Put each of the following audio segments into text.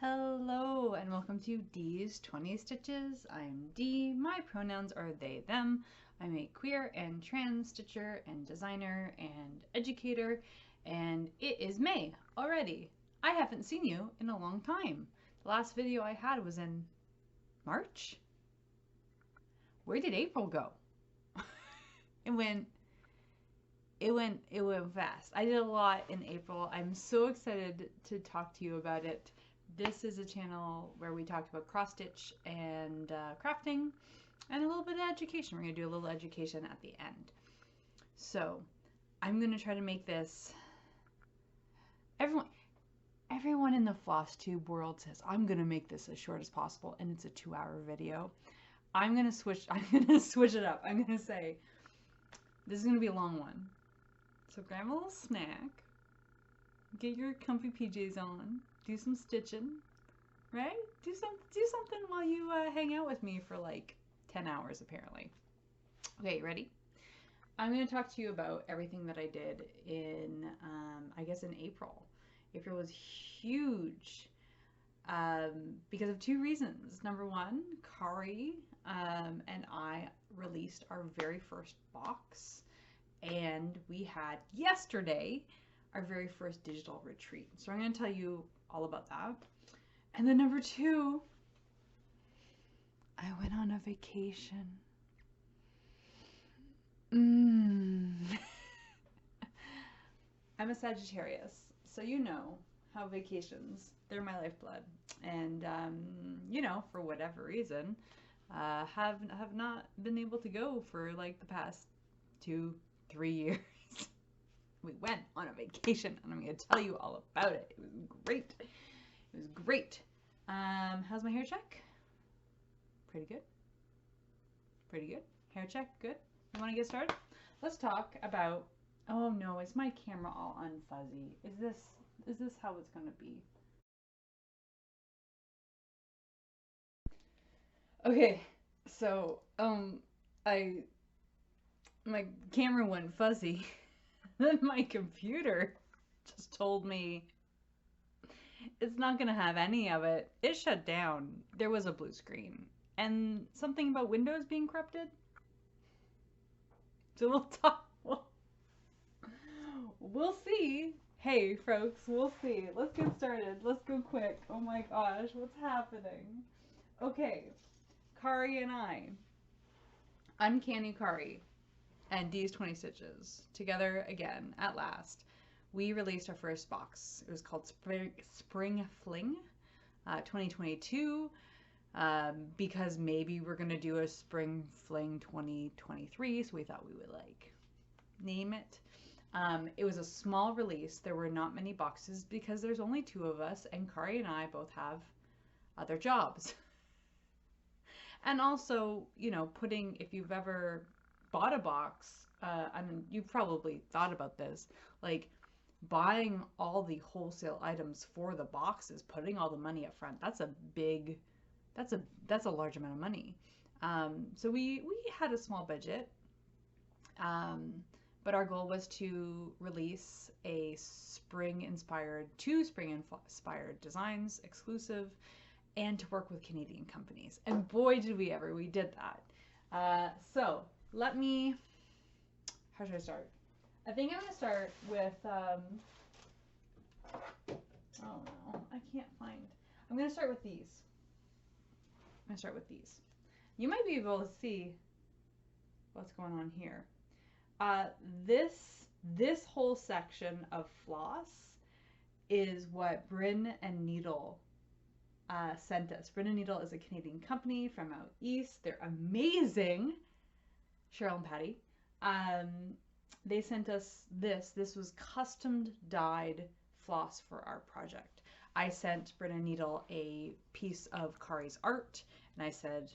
Hello and welcome to Dees20Stitches. I'm Dee. My pronouns are they, them. I'm a queer and trans stitcher and designer and educator, and it is May already. I haven't seen you in a long time. The last video I had was in March? Where did April go? It went fast. I did a lot in April. I'm so excited to talk to you about it. This is a channel where we talked about cross-stitch and crafting and a little bit of education. We're going to do a little education at the end. So I'm going to try to make this, everyone in the Flosstube world says, I'm going to make this as short as possible, and it's a 2-hour video. I'm going to switch it up. I'm going to say, this is going to be a long one. So grab a little snack, get your comfy PJs on, do some stitching, right? Do something while you hang out with me for like 10 hours apparently. Okay, ready? I'm going to talk to you about everything that I did in, I guess in April. April was huge because of two reasons. Number one, Kari and I released our very first box, and we had yesterday our very first digital retreat. So I'm going to tell you all about that. And then number two, I went on a vacation. I'm a Sagittarius, so you know how vacations, they're my lifeblood. And, you know, for whatever reason, have not been able to go for like the past 2-3 years. We went on a vacation, and I'm going to tell you all about it. It was great. It was great. How's my hair check? Pretty good. Pretty good. Hair check, good. You want to get started? Let's talk about, oh no, is my camera all unfuzzy? Is this how it's going to be? Okay, so, my camera went fuzzy. Then my computer just told me it's not going to have any of it. It shut down. There was a blue screen. And something about Windows being corrupted. So we'll talk. We'll see. Hey, folks, we'll see. Let's get started. Let's go quick. Oh my gosh, what's happening? Okay, Kari and I. Uncanny Kari and Dees20Stitches together again at last. We released our first box. It was called Spring Fling 2022 because maybe we're gonna do a Spring Fling 2023, so we thought we would like name it. It was a small release. There were not many boxes because there's only 2 of us, and Kari and I both have other jobs. And also, you know, if you've ever bought a box, I mean, you've probably thought about this, like buying all the wholesale items for the boxes, putting all the money up front, that's a large amount of money. So we had a small budget, but our goal was to release a two spring inspired designs, exclusive, and to work with Canadian companies. And boy, did we ever, we did that. So let me, how should I start? I think I'm going to start with, oh no, I can't find, I'm going to start with these. I'm going to start with these. You might be able to see what's going on here. This whole section of floss is what Bryn and Needle sent us. Bryn and Needle is a Canadian company from out east. They're amazing. Cheryl and Patty. They sent us this. This was custom dyed floss for our project. I sent Bryn and Needle a piece of Kari's art, and I said,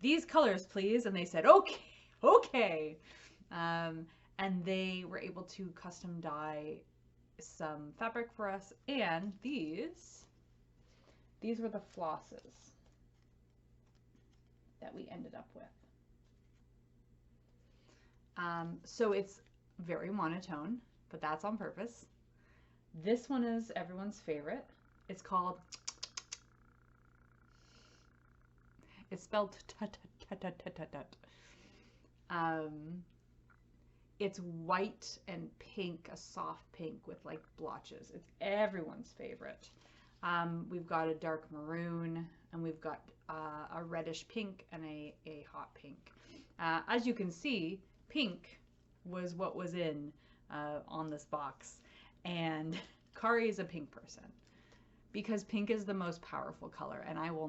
these colors, please. And they said, okay. And they were able to custom dye some fabric for us, and these were the flosses that we ended up with. So it's very monotone, but that's on purpose. This one is everyone's favorite. It's called It's spelled tut. It's white and pink, a soft pink with like blotches. It's everyone's favorite. We've got a dark maroon, and we've got a reddish pink and a hot pink. As you can see, pink was what was in on this box, and Kari is a pink person because pink is the most powerful color, and I will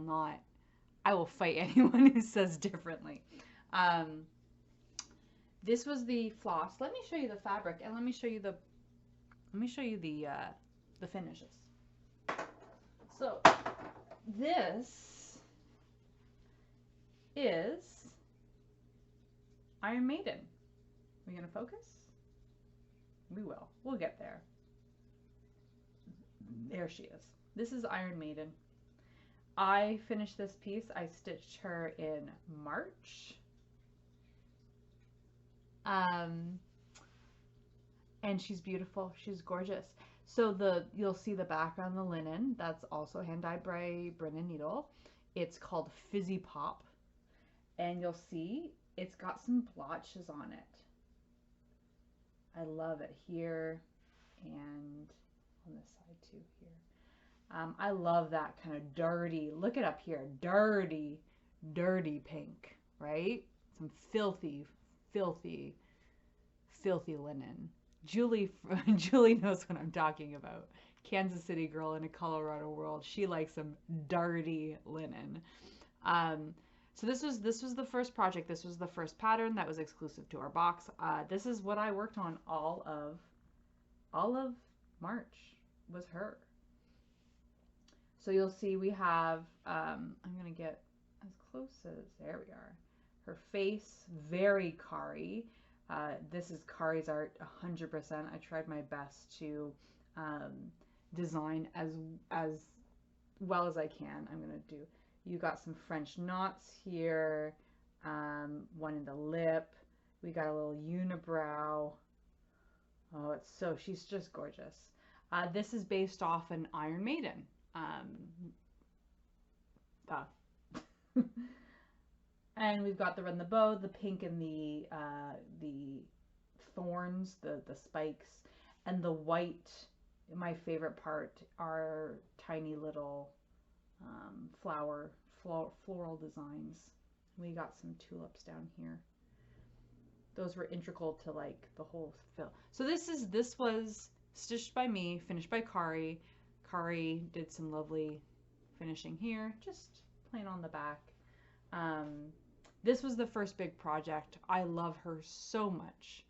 fight anyone who says differently. This was the floss. Let me show you the fabric, and let me show you the finishes. So this is Iron Maiden. Are we gonna focus? We will. We'll get there. There she is. This is Iron Maiden. I finished this piece. I stitched her in March. And she's beautiful. She's gorgeous. So you'll see the background, the linen. That's also hand dyed by Brennan Needle. It's called Fizzy Pop, and you'll see it's got some blotches on it. I love it here and on this side too here. I love that kind of dirty, look it up here, dirty pink, right? Some filthy linen. Julie knows what I'm talking about. Kansas City girl in a Colorado world. She likes some dirty linen. So this was the first project. This was the first pattern that was exclusive to our box. This is what I worked on all of March was her. So you'll see we have, I'm gonna get as close as, there we are. Her face, very Kari. This is Kari's art 100%. I tried my best to design as well as I can. I'm gonna do, you got some French knots here, one in the lip. We got a little unibrow. Oh, she's just gorgeous. This is based off an Iron Maiden. And we've got the red in the bow, the pink and the thorns, the spikes, and the white. My favorite part are tiny little floral designs. We got some tulips down here. Those were integral to like the whole fill. So this was stitched by me, finished by Kari. Kari did some lovely finishing here, just plain on the back. This was the first big project. I love her so much.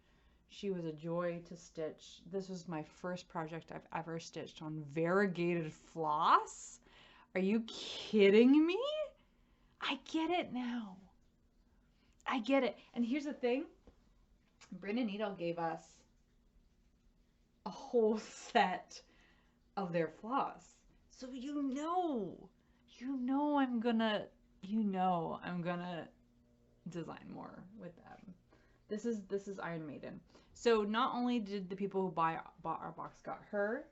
She was a joy to stitch. This was my first project I've ever stitched on variegated floss. Are you kidding me? I get it now. I get it. And here's the thing. Brennan Needle gave us a whole set of their floss. So you know I'm gonna design more with them. This is Iron Maiden. So not only did the people who bought our box got her,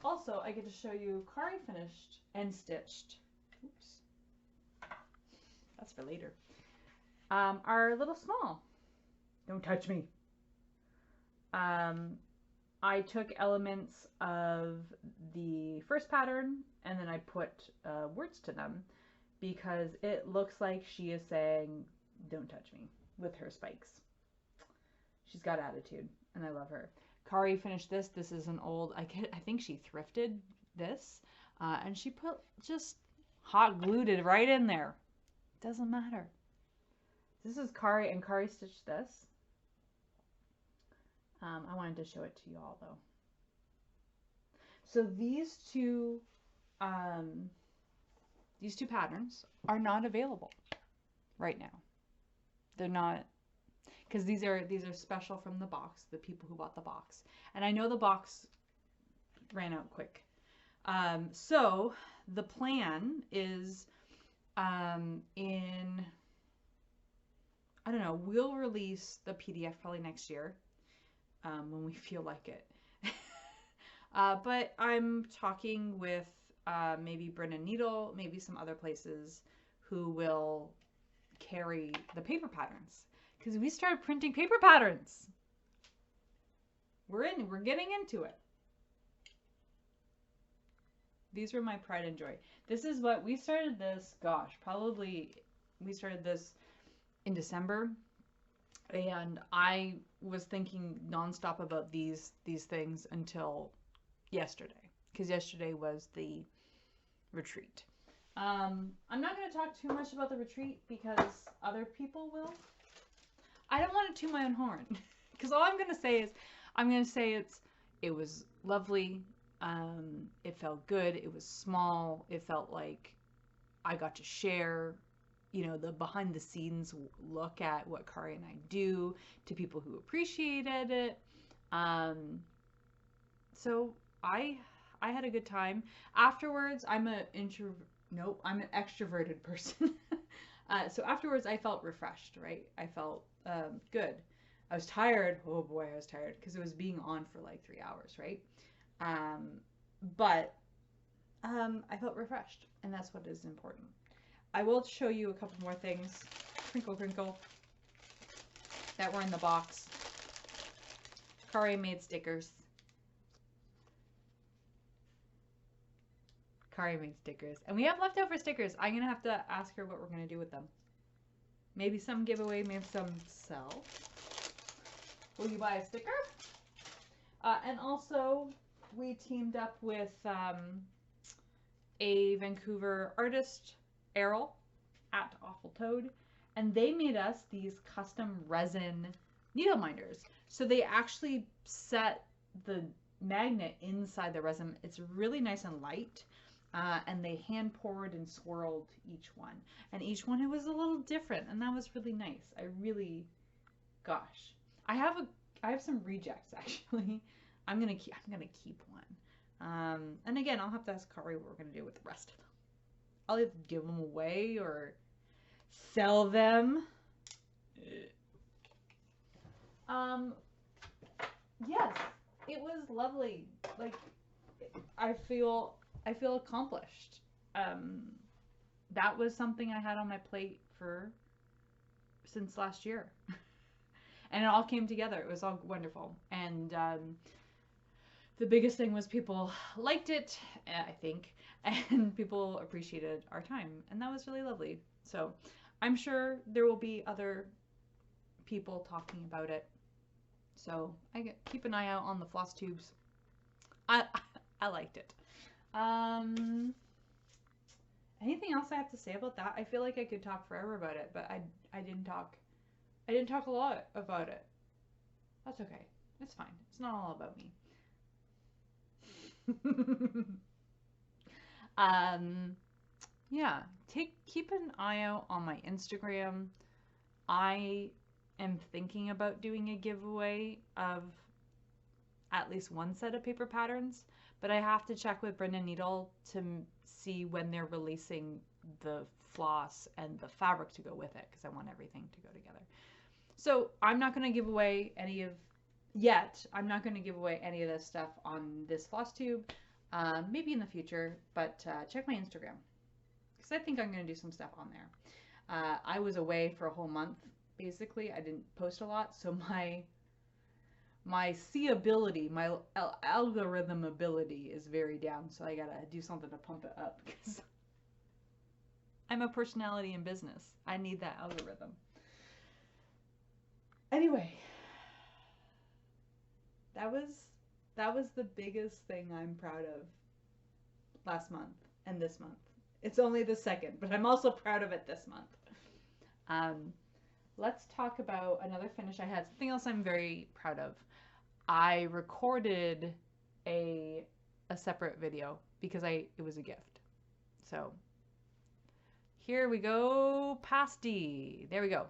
also I get to show you Kari finished and stitched. Oops, that's for later. Our little small. Don't touch me. I took elements of the first pattern and then I put words to them because it looks like she is saying, don't touch me, with her spikes. She's got attitude and I love her. Kari finished this. This is an old, I think she thrifted this and she just hot glued it right in there. Doesn't matter. This is Kari, and Kari stitched this. I wanted to show it to you all though. So these two patterns are not available right now. They're not, because these are special from the box, the people who bought the box. And I know the box ran out quick. So the plan is I don't know, we'll release the PDF probably next year when we feel like it. But I'm talking with maybe Brennan Needle, maybe some other places who will carry the paper patterns, because we started printing paper patterns. We're getting into it. These were my pride and joy. This is what we started this, gosh, probably we started this in December, and I was thinking nonstop about these things until yesterday, because yesterday was the retreat. I'm not going to talk too much about the retreat because other people will. I don't want to toot my own horn, because all I'm going to say is, it was lovely. It felt good. It was small. It felt like I got to share, you know, the behind the scenes look at what Kari and I do to people who appreciated it. So I had a good time. Afterwards, I'm an extroverted person. So afterwards, I felt refreshed, right? I felt good. I was tired. Oh boy, I was tired because it was being on for like 3 hours, right? But I felt refreshed, and that's what is important. I will show you a couple more things, crinkle crinkle, that were in the box. Kari made stickers. Kari made stickers. And we have leftover stickers. I'm going to have to ask her what we're going to do with them. Maybe some giveaway, maybe some sell. Will you buy a sticker? And also, we teamed up with a Vancouver artist, Errol, at Awful Toad, and they made us these custom resin needle minders. So they actually set the magnet inside the resin. It's really nice and light, and they hand poured and swirled each one. And each one, it was a little different, and that was really nice. I really, gosh, I have some rejects actually. I'm gonna keep one. And again, I'll have to ask Kari what we're gonna do with the rest of them. I'll either give them away or sell them. Yes, it was lovely. Like, I feel accomplished. That was something I had on my plate since last year. And it all came together. It was all wonderful. And the biggest thing was people liked it, I think, and people appreciated our time. And that was really lovely. So I'm sure there will be other people talking about it. So keep an eye out on the Flosstubes. I liked it. Anything else I have to say about that? I feel like I could talk forever about it, but I didn't talk a lot about it. That's okay. It's fine. It's not all about me. Yeah, keep an eye out on my Instagram. I am thinking about doing a giveaway of at least one set of paper patterns, but I have to check with Brenda Needle to see when they're releasing the floss and the fabric to go with it, because I want everything to go together. So I'm not going to give away any of this stuff on this Flosstube. Maybe in the future, but check my Instagram, because I think I'm going to do some stuff on there. I was away for a whole month, basically. I didn't post a lot, so my seeability, my algorithm ability is very down, so I got to do something to pump it up, because I'm a personality in business. I need that algorithm. Anyway, that was the biggest thing I'm proud of last month and this month. It's only the second, but I'm also proud of it this month. Let's talk about another finish I had. Something else I'm very proud of. I recorded a separate video because it was a gift. So here we go, pasty. There we go.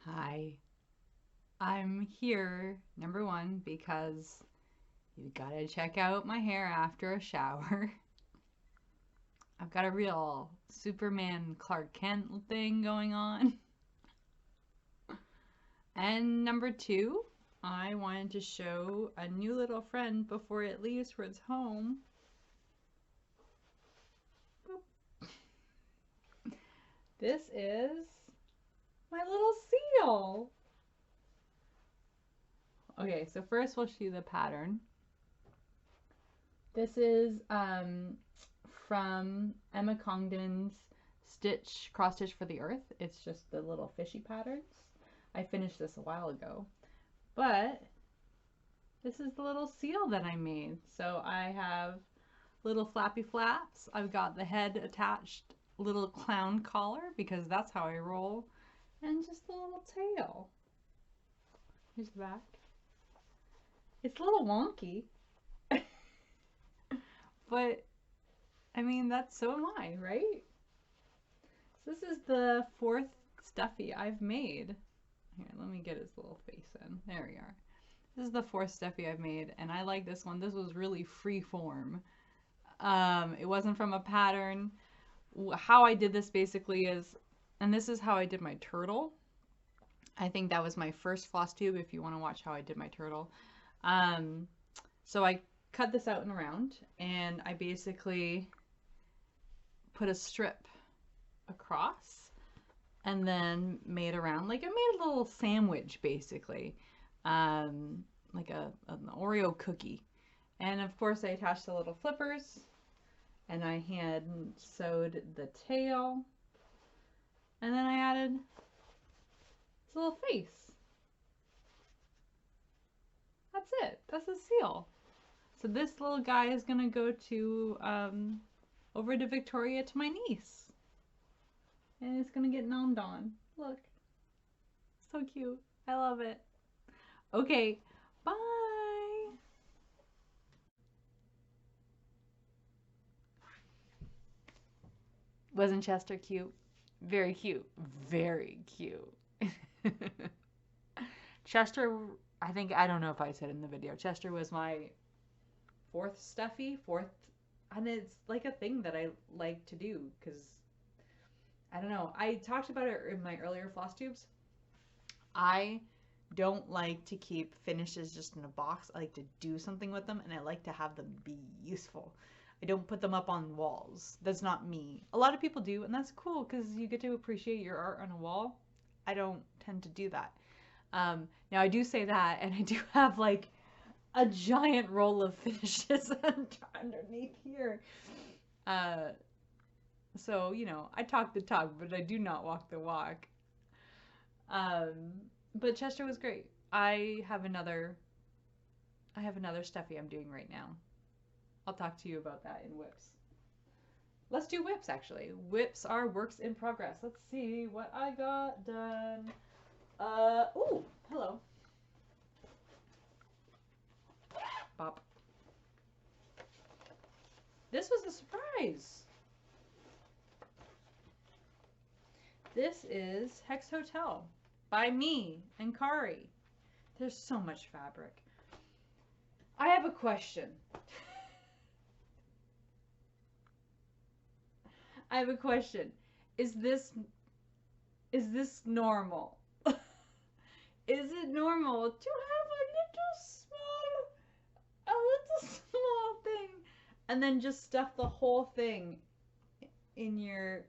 Hi. I'm here, number one, because you gotta check out my hair after a shower. I've got a real Superman Clark Kent thing going on. And number two, I wanted to show a new little friend before it leaves for its home. This is my little seal. Okay, so first we'll show you the pattern. This is from Emma Congdon's Cross Stitch for the Earth. It's just the little fishy patterns. I finished this a while ago, but this is the little seal that I made. So I have little flappy flaps. I've got the head attached, little clown collar because that's how I roll, and just the little tail. Here's the back. It's a little wonky, but I mean, so am I, right? So this is the 4th stuffy I've made. Here, let me get his little face in. There we are. This is the 4th stuffy I've made, and I like this one. This was really free form. It wasn't from a pattern. How I did this basically is, and this is how I did my turtle. I think that was my first Flosstube, if you want to watch how I did my turtle. So I cut this out and around, and I basically put a strip across and then made around, like I made a little sandwich basically, like an Oreo cookie. And of course I attached the little flippers, and I had sewed the tail, and then I added this little face. That's it. That's a seal. So this little guy is gonna go to over to Victoria to my niece, and it's gonna get nommed on. Look, so cute. I love it. Okay, bye. Wasn't Chester cute? Very cute. Very cute. Chester, I don't know if I said in the video, Chester was my 4th stuffy, and it's like a thing that I like to do, because, I don't know, I talked about it in my earlier Flosstubes. I don't like to keep finishes just in a box. I like to do something with them, and I like to have them be useful. I don't put them up on walls. That's not me. A lot of people do, and that's cool because you get to appreciate your art on a wall. I don't tend to do that. Now I do say that, and I do have like a giant roll of finishes underneath here. So, you know, I talk the talk, but I do not walk the walk. But Chester was great. I have another stuffy I'm doing right now. I'll talk to you about that in whips. Let's do whips, actually. Whips are works in progress. Let's see what I got done. Ooh, hello. Bop. This was a surprise. This is Hex Hotel by me and Kari. There's so much fabric. I have a question. I have a question. Is this normal? Is it normal to have a little small thing, and then just stuff the whole thing in your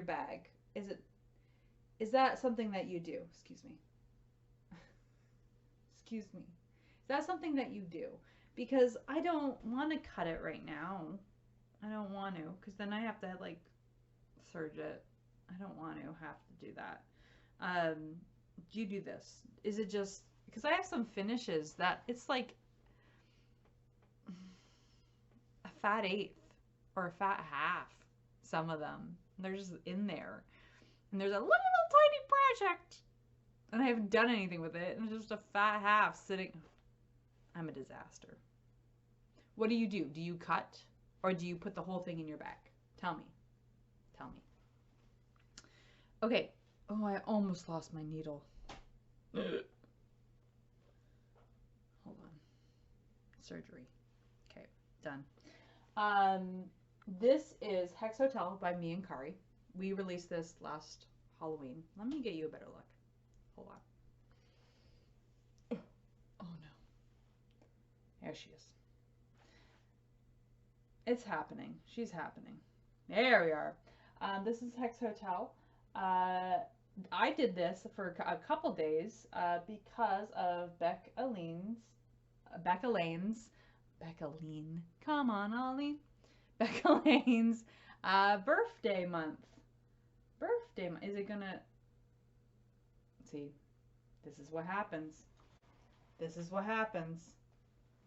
bag? Is that something that you do? Excuse me. Excuse me. Is that something that you do? Because I don't want to cut it right now. I don't want to, because then I have to like serge it. I don't want to have to do that. Do you do this? Is it just because I have some finishes that it's like a fat 1/8 or a fat half? Some of them, they're just in there, and there's a little tiny project, and I haven't done anything with it, and it's just a fat half sitting. I'm a disaster. What do you do? Do you cut, or do you put the whole thing in your bag? Tell me. Tell me. Okay. Oh, I almost lost my needle. Hold on. Surgery. Okay, done. This is Hex Hotel by me and Kari. We released this last Halloween. Let me get you a better look. Hold on. Oh no. There she is. It's happening. She's happening. There we are. This is Hex Hotel. I did this for a couple days because of Becca Lane's, come on, Ollie. Becca Lane's birthday month. Is it gonna, see, this is what happens. This is what happens.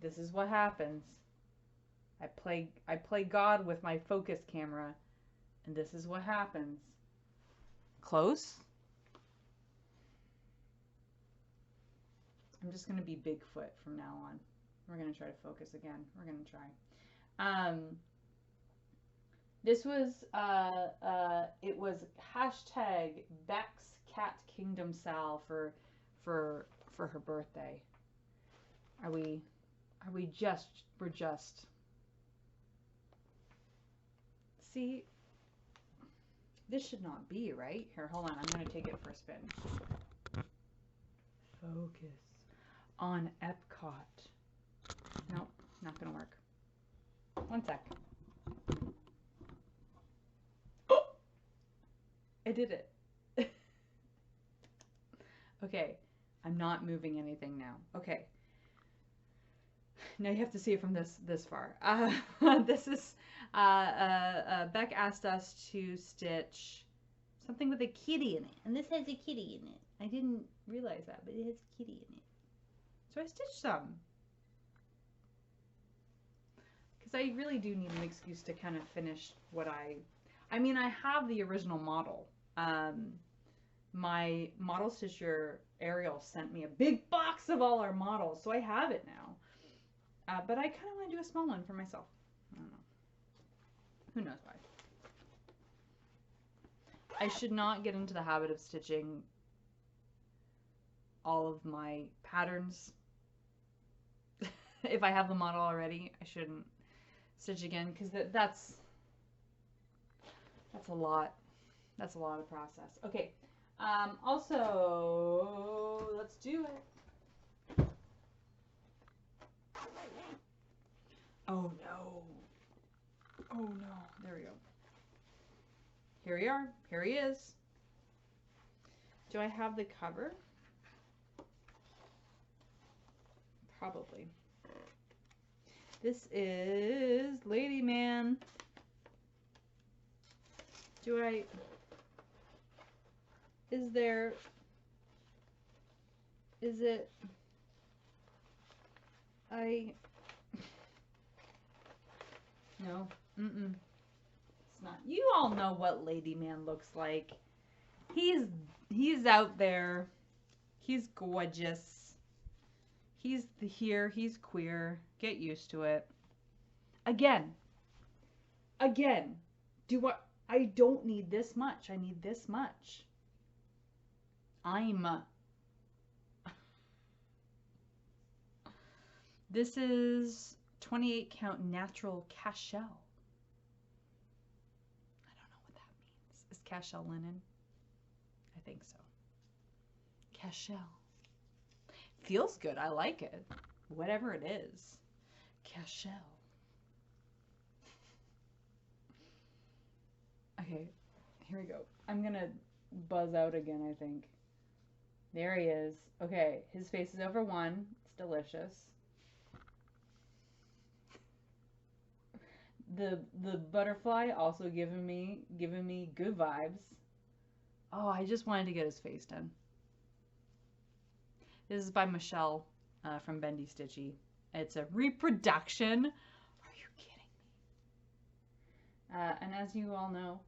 This is what happens. I play God with my focus camera, and this is what happens. Close. I'm just gonna be Bigfoot from now on. We're gonna try to focus again. We're gonna try. This was it was hashtag Beck's Cat Kingdom Sal for her birthday. We're just see, this should not be right. Here, hold on, I'm gonna take it for a spin. Focus on Epcot. Nope, not gonna work. One sec. Oh! I did it. Okay, I'm not moving anything now. Okay. Now you have to see it from this far. This is Beck asked us to stitch something with a kitty in it, and this has a kitty in it. I didn't realize that, but it has a kitty in it. So I stitched some because I really do need an excuse to kind of finish what I mean, I have the original model. My model stitcher Ariel sent me a big box of all our models, so I have it now. But I kind of want to do a small one for myself. I don't know. Who knows why. I should not get into the habit of stitching all of my patterns. If I have the model already, I shouldn't stitch again, because that's a lot. That's a lot of process. Okay. Also, let's do it. Oh no. Oh no. There we go. Here we are. Here he is. Do I have the cover? Probably. This is Lady Man. No. It's not. You all know what Lady Man looks like. He's out there. He's gorgeous. He's here. He's queer. Get used to it. Again. I don't need this much. I need this much. This is 28 count natural cashel. I don't know what that means. Is cashel linen? I think so. Cashel. Feels good. I like it. Whatever it is. Cashel. Okay, here we go. I'm gonna buzz out again, I think. There he is. Okay, his face is over one. It's delicious. The butterfly also giving me good vibes. Oh, I just wanted to get his face done. This is by Michelle from Bendy Stitchy. It's a reproduction. Are you kidding me? And as you all know,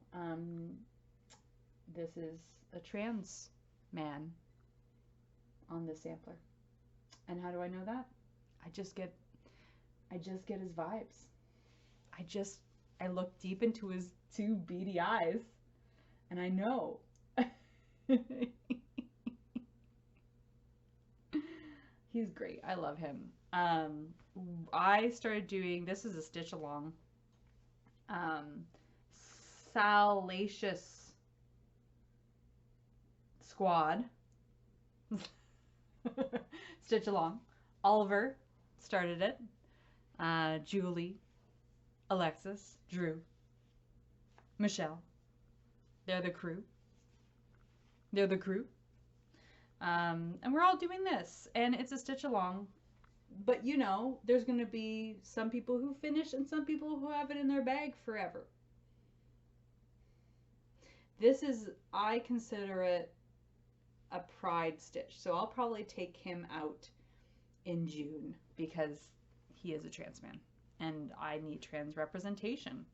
this is a trans man on this sampler. And how do I know that? I just get his vibes. I look deep into his two beady eyes, and I know. He's great. I love him. I started doing, this is a stitch along, Salacious Squad. Stitch along. Oliver started it. Julie, Alexis, Drew, Michelle, They're the crew. They're the crew. And we're all doing this, and it's a stitch along. But you know, there's going to be some people who finish and some people who have it in their bag forever. This is, I consider it a pride stitch. So I'll probably take him out in June because he is a trans man and I need trans representation.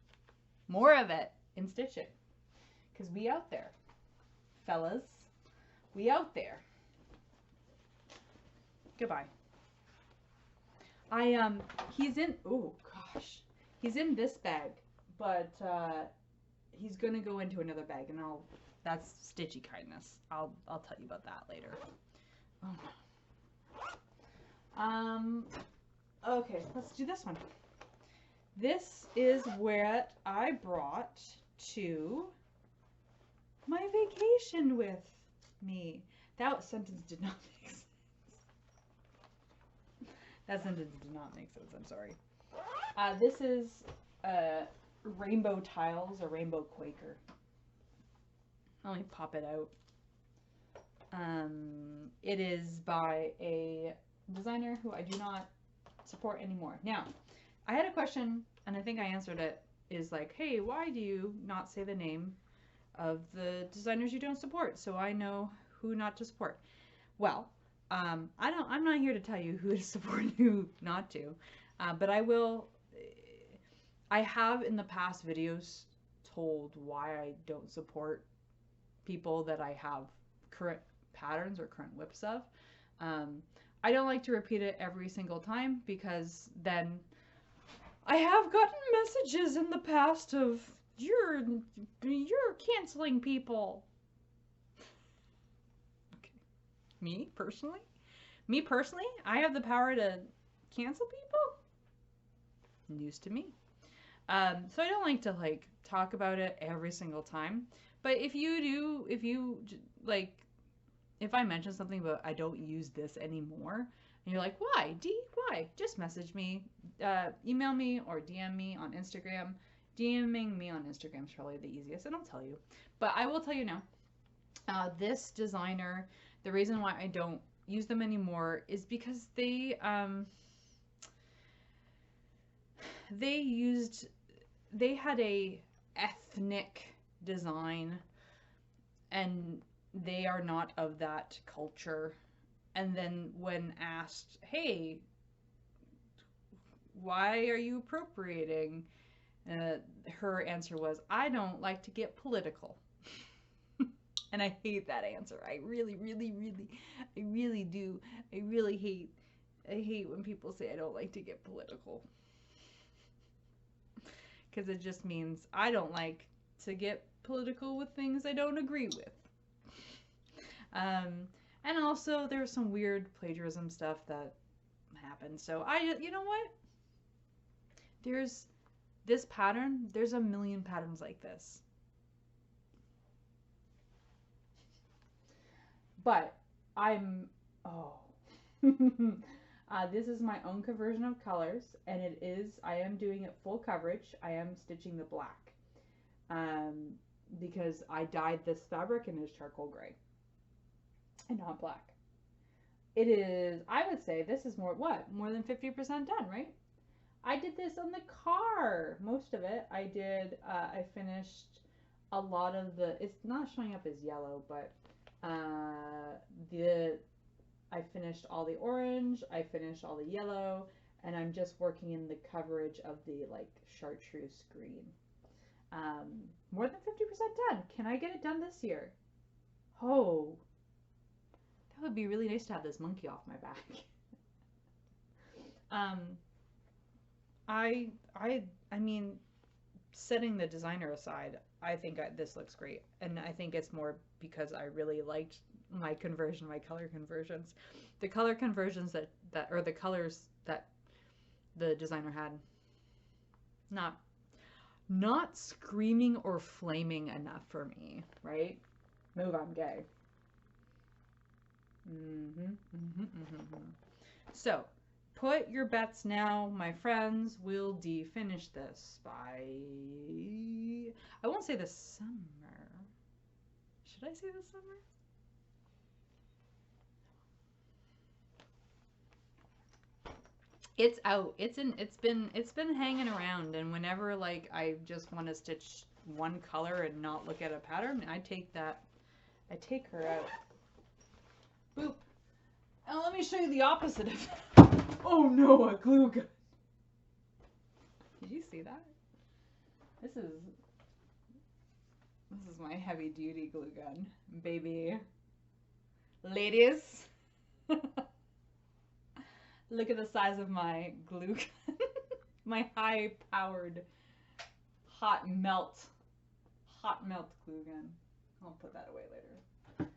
More of it in stitching. Because we out there. Fellas, we out there. Goodbye. He's in, oh gosh, he's in this bag, but he's gonna go into another bag, and that's stitchy kindness. I'll tell you about that later. Oh. Okay, let's do this one. This is what I brought to my vacation with me. That sentence did not make sense. That sentence did not make sense, I'm sorry. This is Rainbow Tiles, or Ranbow Quaker. Let me pop it out. It is by a designer who I do not support anymore. Now, I had a question, and I think I answered it, is like, hey, why do you not say the name of the designers you don't support so I know who not to support? Well, I'm not here to tell you who to support and who not to, but I have in the past videos told why I don't support people that I have current patterns or current whips of. I don't like to repeat it every single time because then I have gotten messages in the past of you're canceling people. Okay. Me personally, I have the power to cancel people. News to me. So I don't like to like talk about it every single time. But if I mention something but I don't use this anymore, and you're like, why? Why? Just message me, email me, or DM me on Instagram. DMing me on Instagram is probably the easiest, and I'll tell you. But I will tell you now, this designer, the reason why I don't use them anymore is because they had a ethnic design, and they are not of that culture. And then when asked, hey, why are you appropriating? Her answer was, I don't like to get political. And I hate that answer. I really do. I hate when people say I don't like to get political. Because it just means I don't like to get political with things I don't agree with. And also there's some weird plagiarism stuff that happened. So you know what? There's this pattern. There's a million patterns like this. But this is my own conversion of colors, and I am doing it full coverage. I am stitching the black. Because I dyed this fabric and it's charcoal gray and not black. It is, I would say this is more than 50% done, right? I did this on the car, most of it. I finished a lot of it's not showing up as yellow, but I finished all the orange, I finished all the yellow, and I'm just working in the coverage of the like chartreuse green. More than 50% done. Can I get it done this year? Oh, that would be really nice to have this monkey off my back. I mean, setting the designer aside, I think this looks great, and I think it's more because I really liked my color conversions, the color conversions or the colors that the designer had. Not screaming or flaming enough for me, right? Move, I'm gay. So, put your bets now, my friends. Will Dee finish this by, I won't say this summer. Should I say this somewhere? It's out. It's been hanging around, and whenever like I just want to stitch one color and not look at a pattern, I take her out. Boop. And let me show you the opposite of that. Oh no, a glue gun. Did you see that? This is my heavy duty glue gun, baby. Ladies. Look at the size of my glue gun. My high powered hot melt glue gun. I'll put that away later.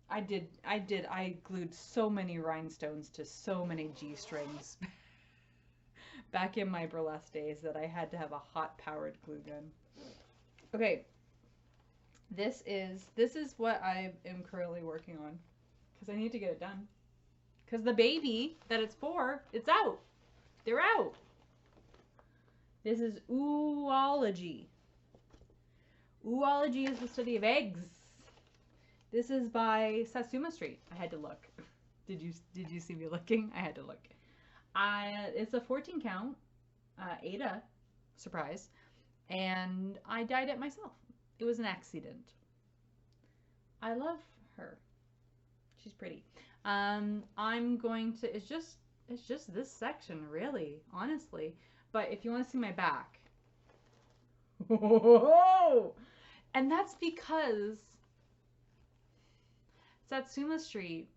I glued so many rhinestones to so many G-strings back in my burlesque days that I had to have a hot powered glue gun. Okay. This is what I am currently working on because I need to get it done. Because the baby that it's for, it's out. They're out. This is Oloogy. Oloogy is the study of eggs. This is by Satsuma Street. I had to look. Did you see me looking? I had to look. It's a 14 count, Ada, surprise, and I dyed it myself. It was an accident. I love her. She's pretty. I'm going to, it's just this section really, honestly. But if you want to see my back, and that's because Satsuma Street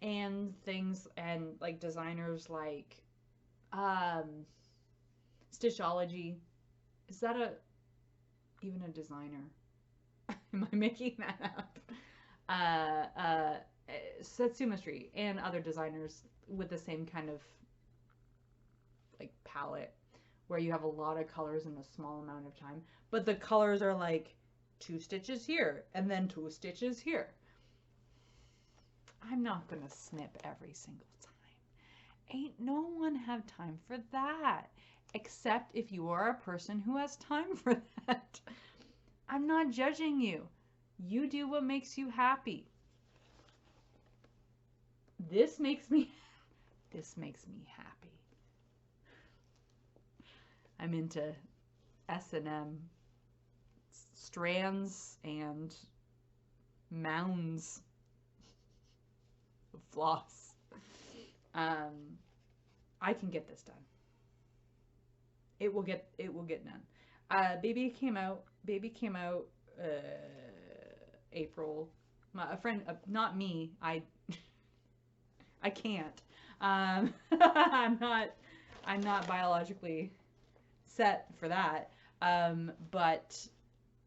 and things and like designers like Stitchology, is that even a designer? Am I making that up? Satsuma Street and other designers with the same kind of like palette where you have a lot of colors in a small amount of time, but the colors are like 2 stitches here and then 2 stitches here. I'm not gonna snip every single time. Ain't no one have time for that, except if you are a person who has time for that. I'm not judging you. You do what makes you happy. This makes me happy. I'm into S&M strands and mounds of floss. I can get this done. It will get done. Baby came out April. A friend, not me. I can't. I'm not biologically set for that. But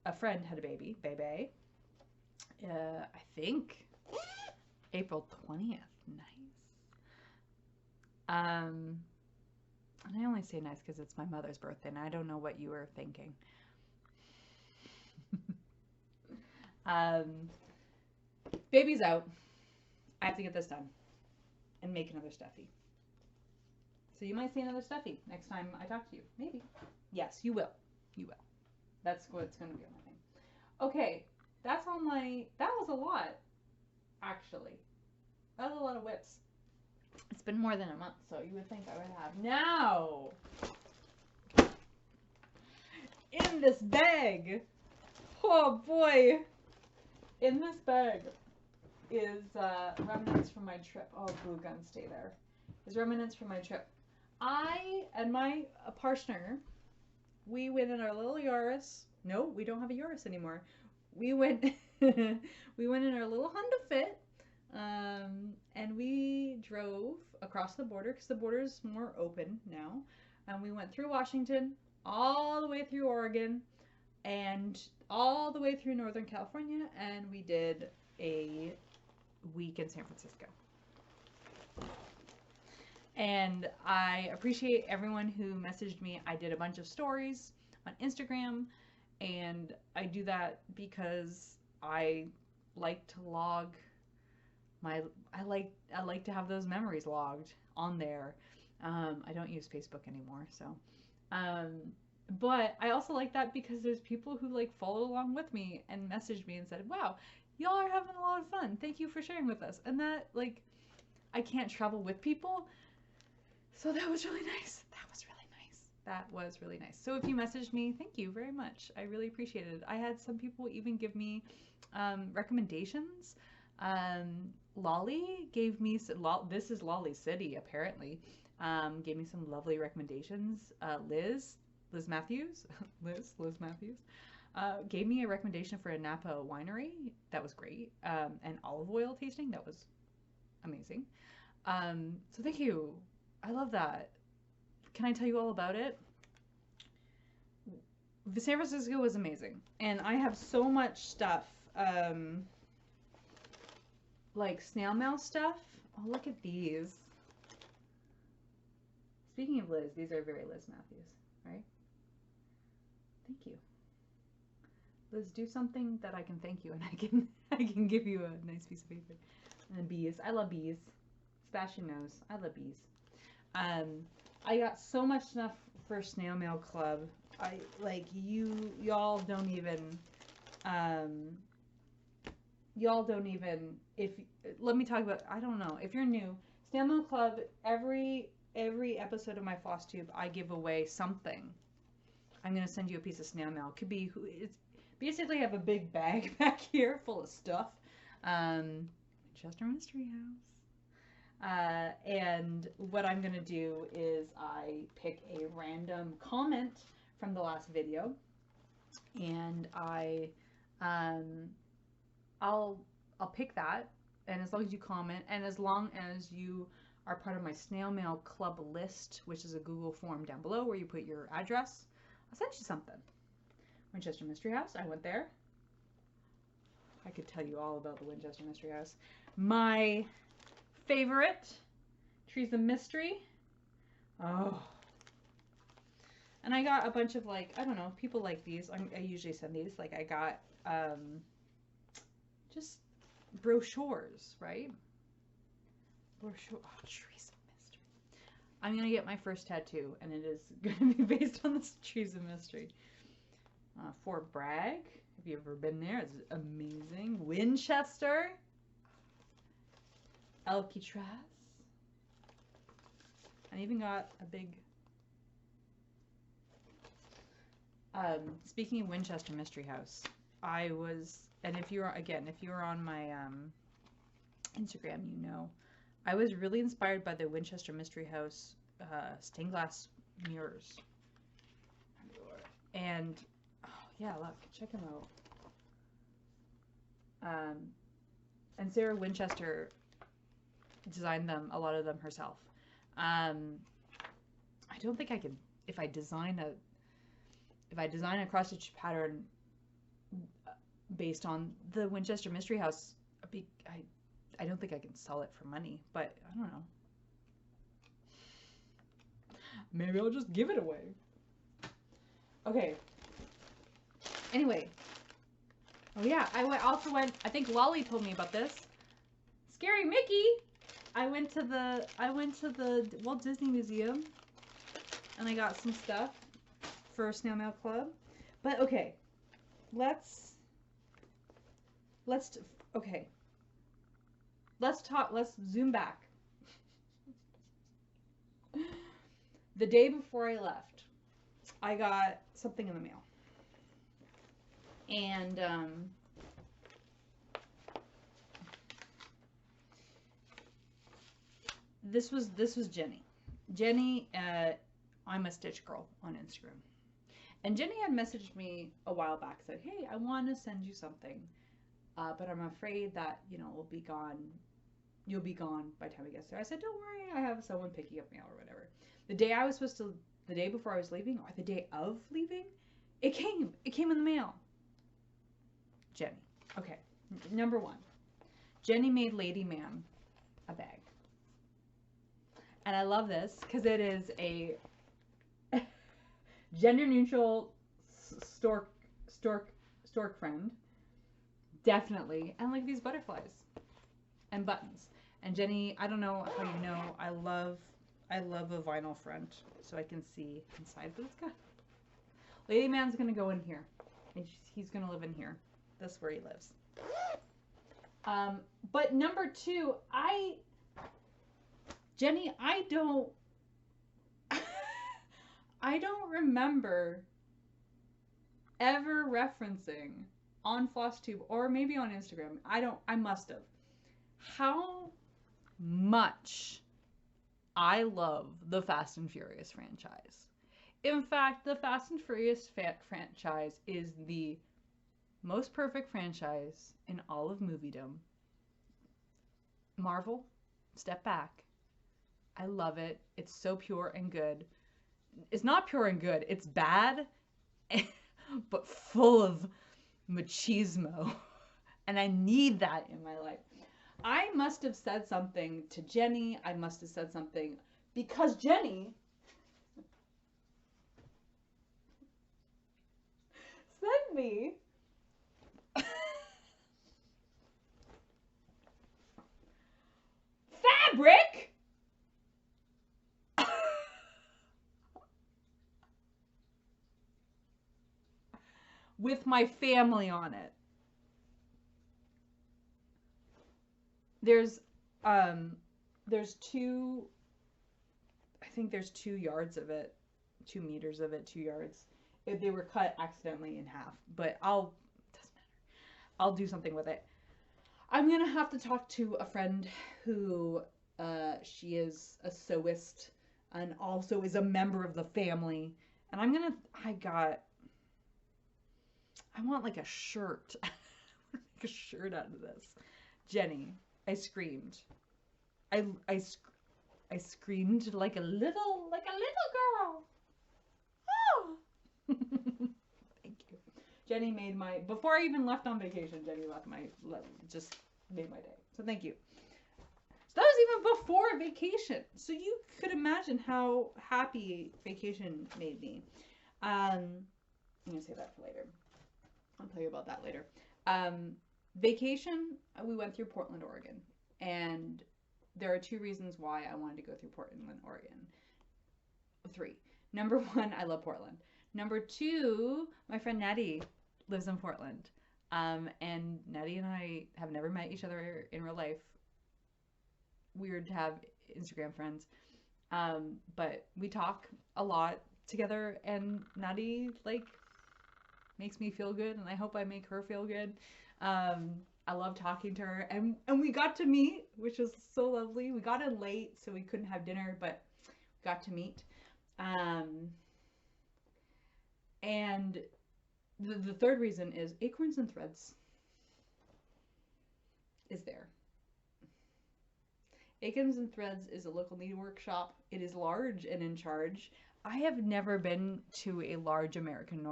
a friend had a baby. I think April 20th. Nice. And I only say nice because it's my mother's birthday, and I don't know what you were thinking. Baby's out. I have to get this done and make another stuffy. So you might see another stuffy next time I talk to you. Maybe. Yes, you will. You will. That's what's going to be on my thing. Okay, that's all my... That was a lot, actually. That was a lot of whips. It's been more than a month, so you would think I would have. Now, in this bag, oh boy, in this bag is remnants from my trip. Oh, glue gun, stay there. Is remnants from my trip. I and my partner, we went in our little Yaris. No, we don't have a Yaris anymore. We went, we went in our little Honda Fit, and we drove across the border because the border is more open now. And we went through Washington, all the way through Oregon, and all the way through Northern California, and we did a week in San Francisco. And I appreciate everyone who messaged me. I did a bunch of stories on Instagram, and I do that because I like to log my, I like to have those memories logged on there. I don't use Facebook anymore, so, but I also like that because there's people who like followed along with me and messaged me and said, wow, y'all are having a lot of fun. Thank you for sharing with us. And that, like, I can't travel with people, so that was really nice. That was really nice. That was really nice. So if you messaged me, thank you very much. I really appreciated it. I had some people even give me recommendations. Lolly gave me, this is Lolly City apparently, gave me some lovely recommendations. Liz Matthews, Liz Matthews, gave me a recommendation for a Napa winery. That was great. And olive oil tasting. That was amazing. So thank you. I love that. Can I tell you all about it? San Francisco was amazing. And I have so much stuff, like snail mail stuff. Oh, look at these. Speaking of Liz, these are very Liz Matthews, right? Thank you. Liz, do something that I can thank you and I can give you a nice piece of paper. And bees. I love bees. Sebastian knows. I love bees. I got so much stuff for Snail Mail Club. Y'all don't even let me talk about, I don't know, if you're new, Snail Mail Club, every episode of my Flosstube, I give away something. I'm going to send you a piece of snail mail. Could be, it's basically I have a big bag back here full of stuff. Chester Mystery House. And what I'm going to do is I pick a random comment from the last video, and I'll pick that, and as long as you comment, and as long as you are part of my Snail Mail Club list, which is a Google form down below where you put your address, I'll send you something. Winchester Mystery House, I went there. I could tell you all about the Winchester Mystery House. My favorite, Trees of Mystery. Oh. And I got a bunch of, like, I don't know, people like these. I usually send these. Like, I got just brochures, right? Brochure. Oh, Trees of Mystery. I'm going to get my first tattoo, and it is going to be based on this Trees of Mystery. Fort Bragg. Have you ever been there? It's amazing. Winchester. Alcatraz. I even got a big... speaking of Winchester Mystery House, I was... And if you're, again, if you're on my Instagram, you know, I was really inspired by the Winchester Mystery House stained glass mirrors. And, oh, yeah, look, check them out. And Sarah Winchester designed them, a lot of them herself. I don't think I could, if I design a cross-stitch pattern based on the Winchester Mystery House, I don't think I can sell it for money, but I don't know. Maybe I'll just give it away. Okay. Anyway. Oh yeah, I also went, I think Lolly told me about this. Scary Mickey! I went to the Walt Disney Museum and I got some stuff for Snail Mail Club. But okay, let's zoom back. The day before I left, I got something in the mail. And this was Jenny. Jenny, I'm a Stitch Girl on Instagram. And Jenny had messaged me a while back, said, hey, I want to send you something, but I'm afraid that, you know, you'll be gone by the time it gets there. I said, don't worry, I have someone picking up mail or whatever. The day before I was leaving, or the day of leaving, it came in the mail. Jenny. Okay, number one. Jenny made Lady Man a bag. And I love this because it is a gender neutral stork friend. Definitely. And like these butterflies and buttons. And Jenny, I don't know how you know, I love a vinyl front so I can see inside, but it's got Lady Man's gonna go in here. And he's gonna live in here. That's where he lives. But number 2, Jenny, I don't remember ever referencing on Flosstube or maybe on Instagram. I must have. How much I love the Fast and Furious franchise. In fact, the Fast and Furious franchise is the most perfect franchise in all of moviedom. Marvel, step back. I love it. It's so pure and good. It's not pure and good. It's bad, but full of machismo. And I need that in my life. I must have said something to Jenny. I must have said something because Jenny sent me fabric with my family on it. There's two, I think there's 2 yards of it, 2 meters of it, 2 yards. They were cut accidentally in half, but doesn't matter. I'll do something with it. I'm gonna have to talk to a friend who, she is a sewist and also is a member of the family. And I want like a shirt, like a shirt out of this. Jenny, I screamed. I screamed like a little girl. Oh. Thank you. Jenny made before I even left on vacation, Jenny just made my day. So thank you. So that was even before vacation. So you could imagine how happy vacation made me. I'm gonna say that for later. I'll tell you about that later. Vacation, we went through Portland, Oregon, and there are 2 reasons why I wanted to go through Portland, Oregon. 3. Number 1, I love Portland. Number 2, my friend Nati lives in Portland, and Nati and I have never met each other in real life. Weird to have Instagram friends, but we talk a lot together, and Nati makes me feel good, and I hope I make her feel good. I love talking to her, and we got to meet, which was so lovely. We got in late, so we couldn't have dinner, but we got to meet. And the 3rd reason is Acorns and Threads is there. Acorns and Threads is a local needlework shop. It is large and in charge. I have never been to a large American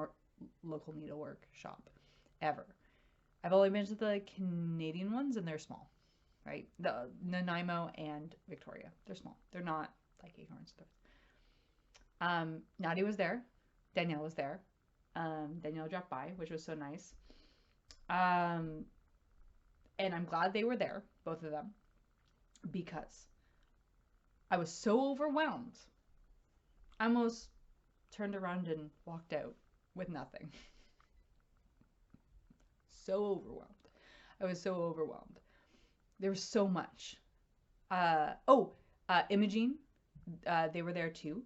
local needlework shop ever. I've only been to the Canadian ones, and they're small, right? The Nanaimo and Victoria, they're small. They're not like Acorns. Nati was there. Danielle was there. Danielle dropped by, which was so nice. And I'm glad they were there, both of them, because I was so overwhelmed. I almost turned around and walked out with nothing. So overwhelmed. I was so overwhelmed. There was so much. Imogene, they were there too,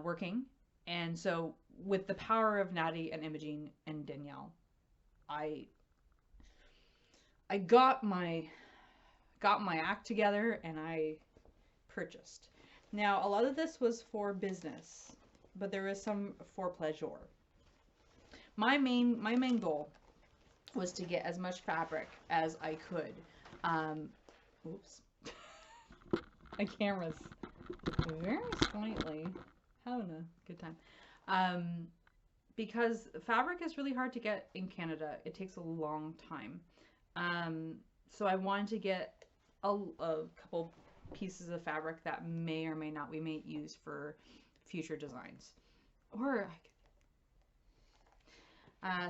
working. And so with the power of Nati and Imogene and Danielle, I got my act together, and I purchased. Now, a lot of this was for business, but there is some for pleasure. My main goal was to get as much fabric as I could. Oops. My camera's very slightly having a good time. Because fabric is really hard to get in Canada. It takes a long time. So I wanted to get a couple pieces of fabric that may or may not we may use for future designs.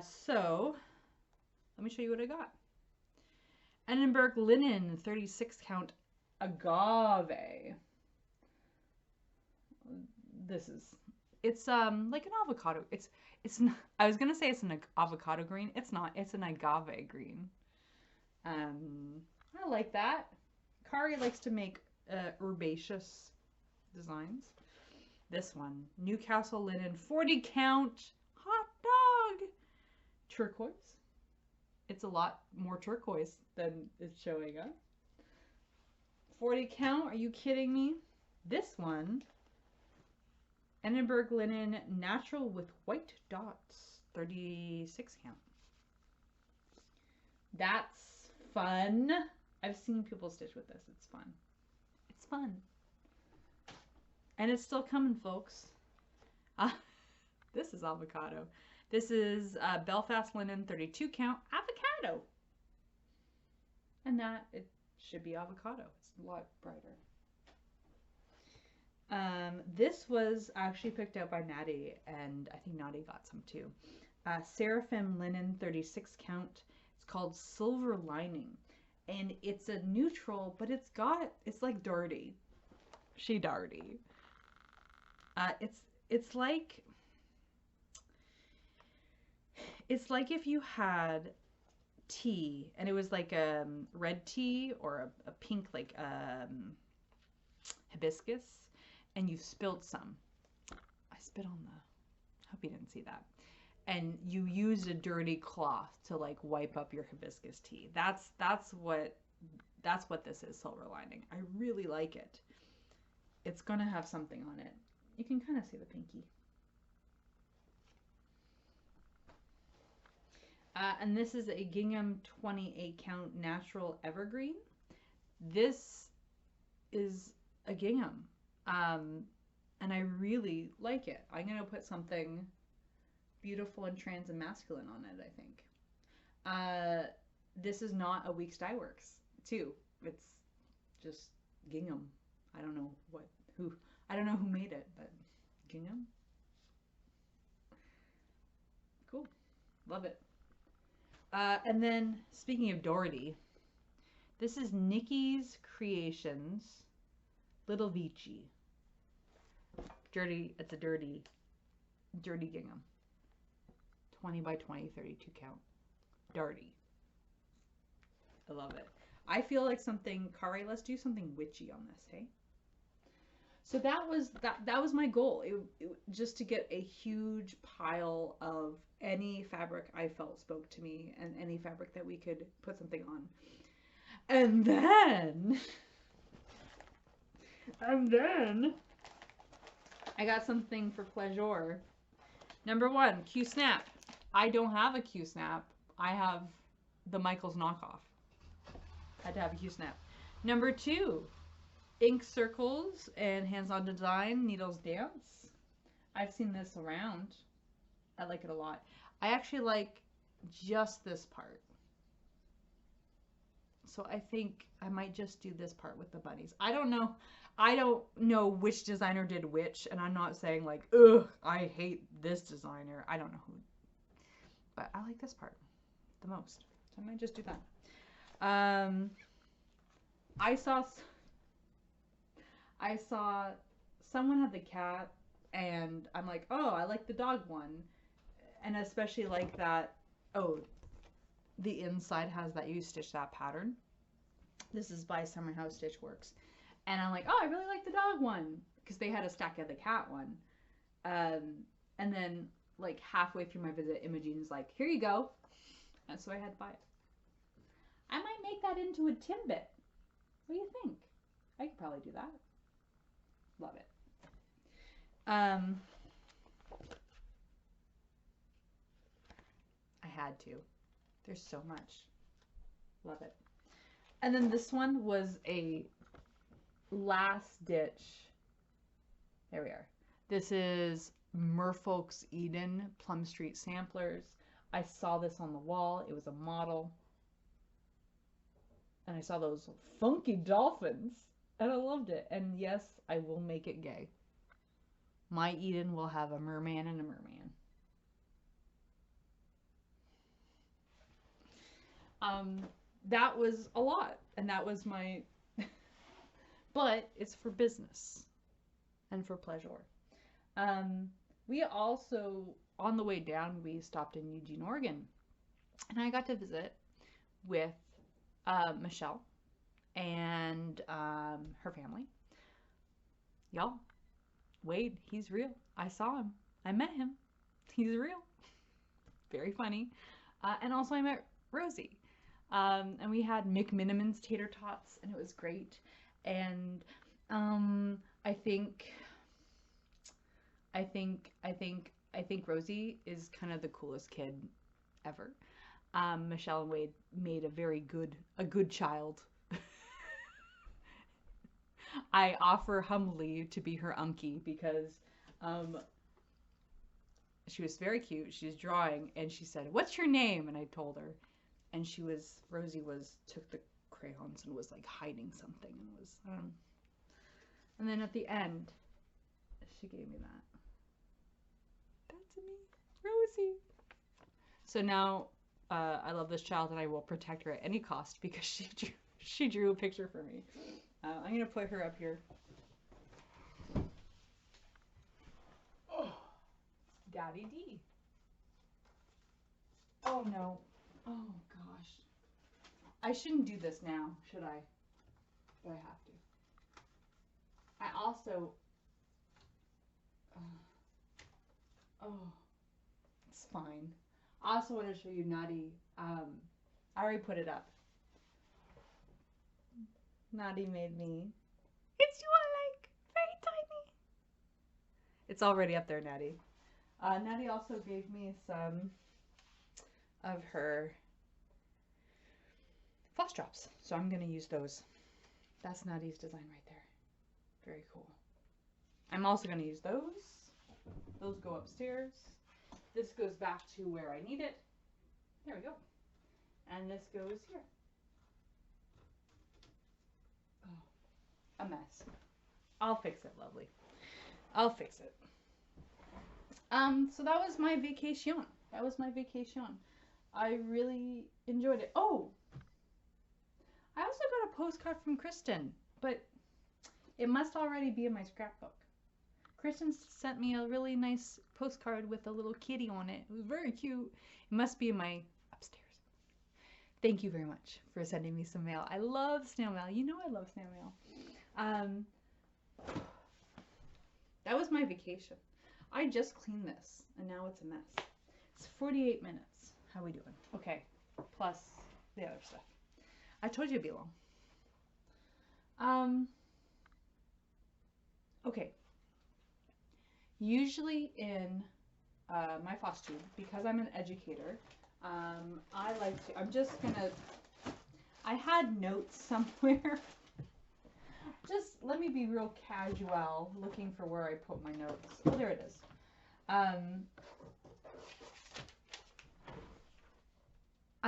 So let me show you what I got. Edinburgh linen 36 count agave. It's like an avocado. It's not, I was gonna say it's an avocado green. It's not. It's an agave green. I like that. Kari likes to make herbaceous designs. This one, Newcastle linen, 40 count, hot dog, turquoise. It's a lot more turquoise than it's showing up. 40 count, are you kidding me? This one, Edinburgh linen, natural with white dots, 36 count. That's fun. I've seen people stitch with this. It's fun. It's fun. And it's still coming, folks. This is avocado. This is Belfast linen, 32 count, avocado. And that, it should be avocado. It's a lot brighter. This was actually picked out by Nati, and I think Nati got some too. Seraphim linen, 36 count. It's called Silver Lining. And it's a neutral, but it's like dirty. She dirty. It's like if you had tea and it was like a red tea or a pink like hibiscus, and you spilled some. I spit on the, hope you didn't see that. And you used a dirty cloth to like wipe up your hibiscus tea. That's what this is, Silver Lining. I really like it. It's gonna have something on it. You can kind of see the pinky. And this is a gingham 28 count natural evergreen. This is a gingham. And I really like it. I'm gonna put something beautiful and trans and masculine on it, I think. This is not a Weeks Dye Works too. It's just gingham. I don't know who made it, but gingham. Cool. Love it. And then speaking of Doherty, this is Nikki's Creations Little Vici. Dirty, it's a dirty gingham. 20 by 20, 32 count. Dirty. I love it. I feel like something, Kari, let's do something witchy on this, hey? So that was my goal. It just to get a huge pile of any fabric I felt spoke to me and any fabric that we could put something on. And then I got something for pleasure. Number one, Q-Snap. I don't have a Q-Snap. I have the Michaels knockoff. Had to have a Q-Snap. Number two, Ink Circles and Hands-On Design, Needles Dance. I've seen this around. I like it a lot. I actually like just this part. So I think I might just do this part with the bunnies. I don't know which designer did which, and I'm not saying like, ugh, I hate this designer. I don't know who. But I like this part the most. So I might just do that. I saw someone had the cat, and I'm like, oh, I like the dog one. And especially like that, oh, the inside has that you stitch that pattern. This is by Summer House Stitch Works. And I'm like, oh, I really like the dog one, because they had a stack of the cat one. And then like halfway through my visit, Imogene's like, here you go. And so I had to buy it. I might make that into a Timbit. What do you think? I could probably do that. Love it. I had to. There's so much. Love it. And then this one was a last ditch. There we are. This is Merfolk's Eden Plum Street Samplers. I saw this on the wall. It was a model. And I saw those funky dolphins. And I loved it. And yes, I will make it gay. My Eden will have a merman and a merman. That was a lot. And that was my... But it's for business. And for pleasure. We also, on the way down, we stopped in Eugene, Oregon. And I got to visit with Michelle and her family. Y'all, Wade, he's real. I saw him. I met him. He's real. Very funny. And also I met Rosie. And we had McMiniman's tater tots, and it was great. And I think Rosie is kind of the coolest kid ever. Michelle and Wade made a good child. I offer humbly to be her unkie because she was very cute. She was drawing and she said, "What's your name?" And I told her, and Rosie took the crayons and was like hiding something and was and then at the end she gave me that. That's me, Rosie. So now I love this child and I will protect her at any cost because she drew a picture for me. I'm gonna put her up here. Oh, Daddy D. Oh no. Oh gosh. I shouldn't do this now, should I? But I have to. I also. Oh, it's fine. I also want to show you Nati. I already put it up. Nati made me. It's you I like. Very tiny. It's already up there, Nati. Nati also gave me some of her floss drops. So I'm going to use those. That's Nati's design right there. Very cool. I'm also going to use those. Those go upstairs. This goes back to where I need it. There we go. And this goes here. Oh, a mess. I'll fix it, lovely. I'll fix it. So that was my vacation. That was my vacation. I really enjoyed it. Oh, I also got a postcard from Kristen, but it must already be in my scrapbook. Kristen sent me a really nice postcard with a little kitty on it. It was very cute. It must be in my upstairs. Thank you very much for sending me some mail. I love snail mail. You know I love snail mail. That was my vacation. I just cleaned this, and now it's a mess. It's 48 minutes. How we doing? Okay, plus the other stuff. I told you it'd be long. Okay. Usually in my Flosstube, because I'm an educator, I like to, I had notes somewhere. Just let me be real casual looking for where I put my notes. Oh, there it is. I'm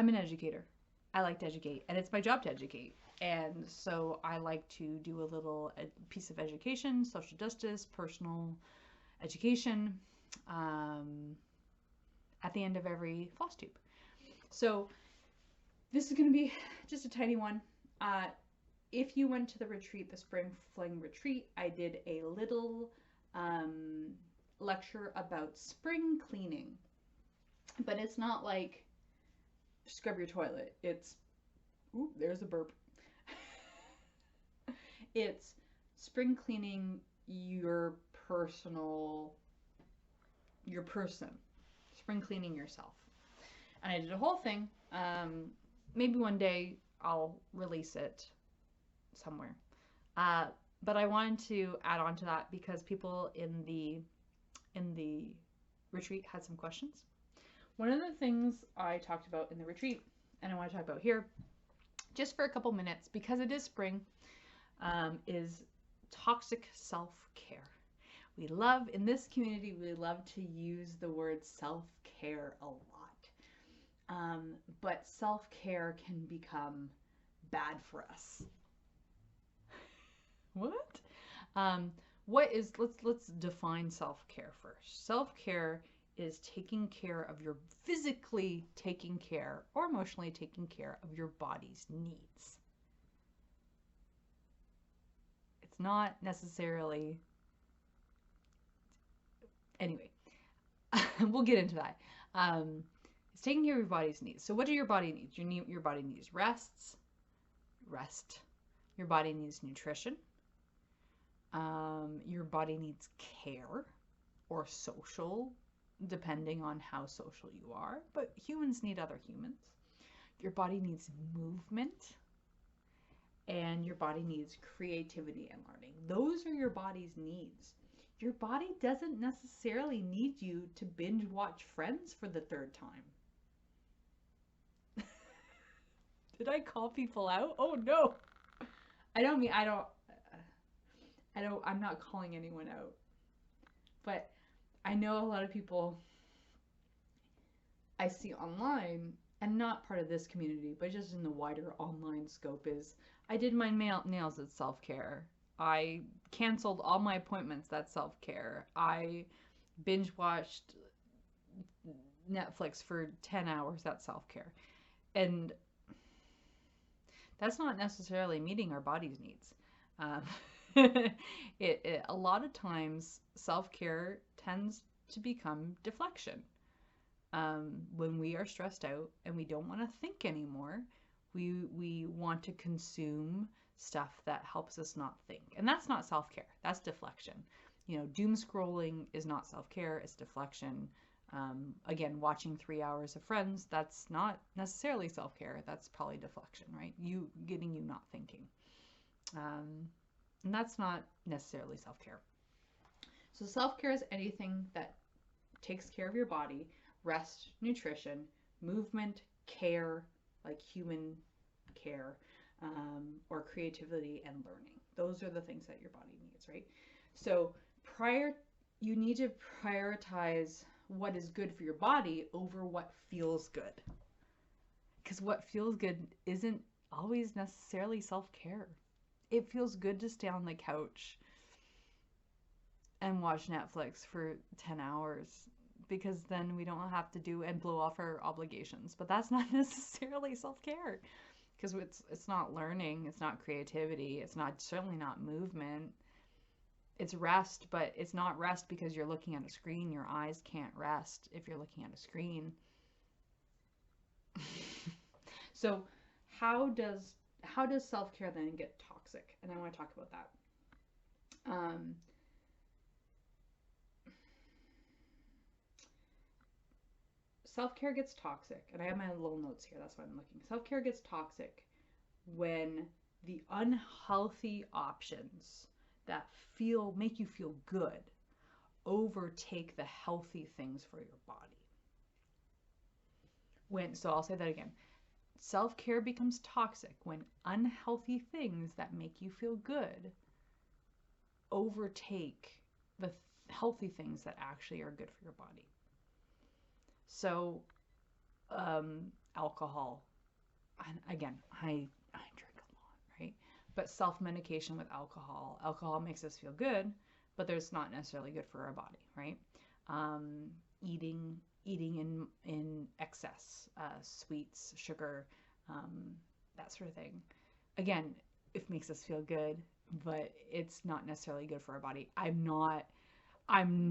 an educator. I like to educate, and it's my job to educate. And so I like to do a little piece of education, social justice, personal education at the end of every Flosstube. So this is going to be just a tiny one. If you went to the retreat, the Spring Fling retreat, I did a little lecture about spring cleaning. But it's not like scrub your toilet. It's, ooh, there's a burp. It's spring cleaning your person. Spring cleaning yourself. And I did a whole thing. Maybe one day I'll release it somewhere. But I wanted to add on to that because people in the retreat had some questions. One of the things I talked about in the retreat, and I want to talk about here, just for a couple minutes, because it is spring, is toxic self-care. In this community, we love to use the word self-care a lot. But self-care can become bad for us. What? Let's define self-care first. Self-care is physically taking care or emotionally taking care of your body's needs. It's not necessarily, anyway, we'll get into that. It's taking care of your body's needs. So what do your body needs? Your body needs rests, rest. Your body needs nutrition. Your body needs care or social, depending on how social you are. But humans need other humans. Your body needs movement. And your body needs creativity and learning. Those are your body's needs. Your body doesn't necessarily need you to binge watch Friends for the 3rd time. Did I call people out? Oh no. I'm not calling anyone out. But I know a lot of people I see online, and not part of this community, but just in the wider online scope, is I did my nails as self-care. I canceled all my appointments, that's self-care. I binge watched Netflix for 10 hours, that's self-care. And that's not necessarily meeting our body's needs. A lot of times self-care tends to become deflection. When we are stressed out and we don't want to think anymore, we want to consume stuff that helps us not think. And that's not self-care, that's deflection. You know, doom scrolling is not self-care, it's deflection. Again, watching 3 hours of Friends, that's not necessarily self-care, that's probably deflection, right? You not thinking. And that's not necessarily self-care. So self-care is anything that takes care of your body: rest, nutrition, movement, care, like human care, or creativity and learning. Those are the things that your body needs, right? So you need to prioritize what is good for your body over what feels good. Because what feels good isn't always necessarily self-care. It feels good to stay on the couch and watch Netflix for 10 hours, because then we don't have to do and blow off our obligations. But that's not necessarily self-care, because it's not learning, it's not creativity, it's certainly not movement. It's rest, but it's not rest because you're looking at a screen. Your eyes can't rest if you're looking at a screen. So how does self-care then get toxic? And I want to talk about that. Self-care gets toxic, and I have my little notes here, that's why I'm looking. Self-care gets toxic when the unhealthy options that make you feel good overtake the healthy things for your body. So I'll say that again. Self-care becomes toxic when unhealthy things that make you feel good overtake the healthy things that actually are good for your body. So, alcohol. And again, I drink a lot, right? But self-medication with alcohol. Alcohol makes us feel good, but there's not necessarily good for our body, right? Eating in excess, sweets, sugar, that sort of thing. Again, it makes us feel good, but it's not necessarily good for our body. I'm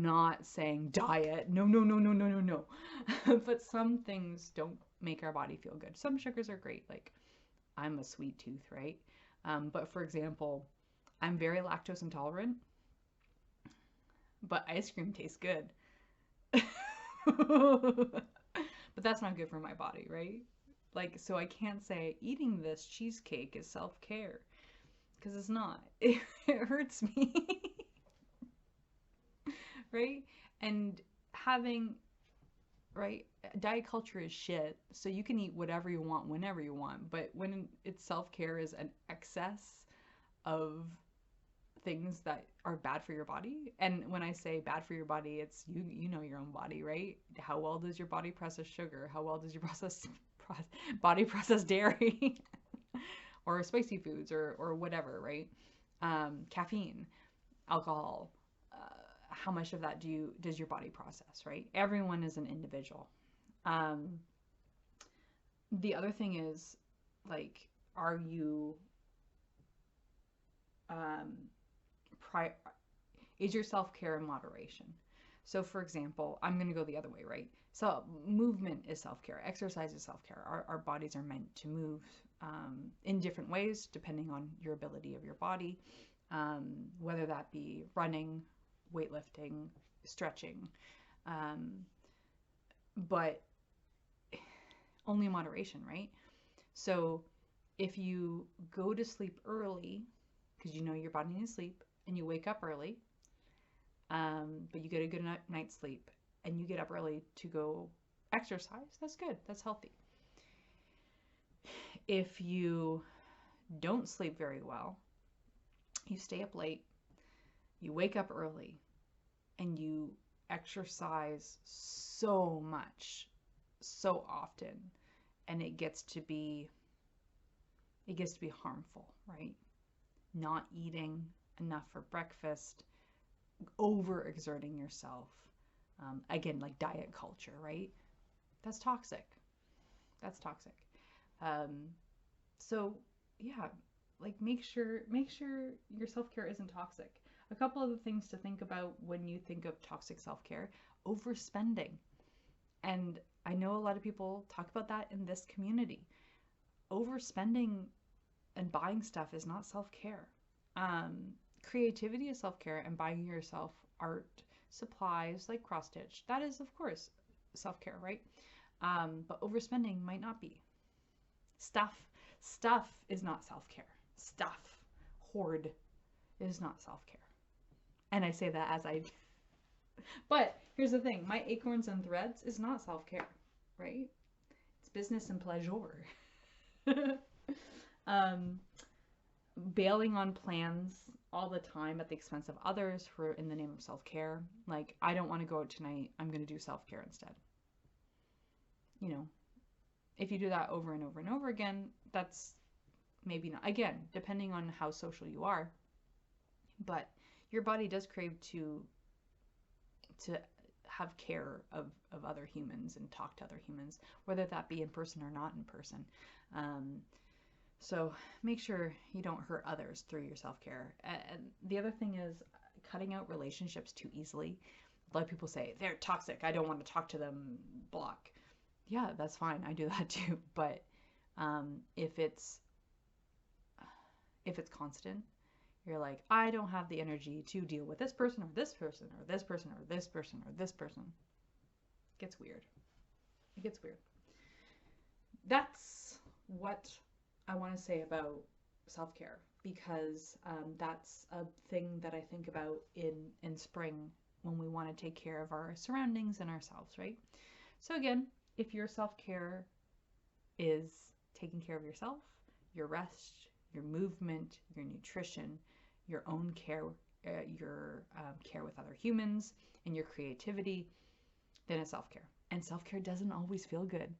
not saying diet. No. But some things don't make our body feel good. Some sugars are great. Like, I'm a sweet tooth, right? But for example, I'm very lactose intolerant, but ice cream tastes good. But that's not good for my body, right? Like, so I can't say eating this cheesecake is self-care, because it's not. It hurts me. Right? And diet culture is shit, so you can eat whatever you want whenever you want, but when it's self-care is an excess of things that are bad for your body. And when I say bad for your body, it's you know your own body, right? How well does your body process sugar? How well does your body process dairy or spicy foods or whatever, right? Caffeine, alcohol, how much of that does your body process, right? Everyone is an individual. The other thing is, like, are you is your self-care in moderation? So for example, I'm going to go the other way, right? So movement is self-care. Exercise is self-care. Our bodies are meant to move in different ways depending on your ability of your body, whether that be running, weightlifting, stretching, but only in moderation, right? So if you go to sleep early, because you know your body needs sleep, and you wake up early, but you get a good night's sleep, and you get up early to go exercise, that's good. That's healthy. If you don't sleep very well, you stay up late, you wake up early, and you exercise so much, so often, and it gets to be harmful, right? Not eating enough for breakfast, overexerting yourself. Again, like diet culture, right? That's toxic. That's toxic. So yeah, like make sure your self-care isn't toxic. A couple of the things to think about when you think of toxic self-care: overspending. And I know a lot of people talk about that in this community. Overspending and buying stuff is not self-care. Creativity is self-care, and buying yourself art supplies like cross-stitch, that is of course self-care, right? But overspending might not be. Stuff is not self-care. Stuff, hoard, is not self-care. And I say that as I but here's the thing, my acorns and threads is not self-care, right? It's business and pleasure. Bailing on plans all the time at the expense of others for in the name of self-care. Like, I don't want to go out tonight, I'm going to do self-care instead. You know, if you do that over and over and over again, that's maybe not, again, depending on how social you are, but your body does crave to have care of other humans and talk to other humans, whether that be in person or not in person. So make sure you don't hurt others through your self-care. And the other thing is cutting out relationships too easily. A lot of people say, they're toxic, I don't want to talk to them, block. Yeah, that's fine, I do that too. But if it's constant, you're like, I don't have the energy to deal with this person or this person or this person or this person or this person. It gets weird. It gets weird. That's what I want to say about self-care, because that's a thing that I think about in spring when we want to take care of our surroundings and ourselves, right? So again, if your self-care is taking care of yourself, your rest, your movement, your nutrition, your own care, your care with other humans, and your creativity, then it's self-care. And self-care doesn't always feel good.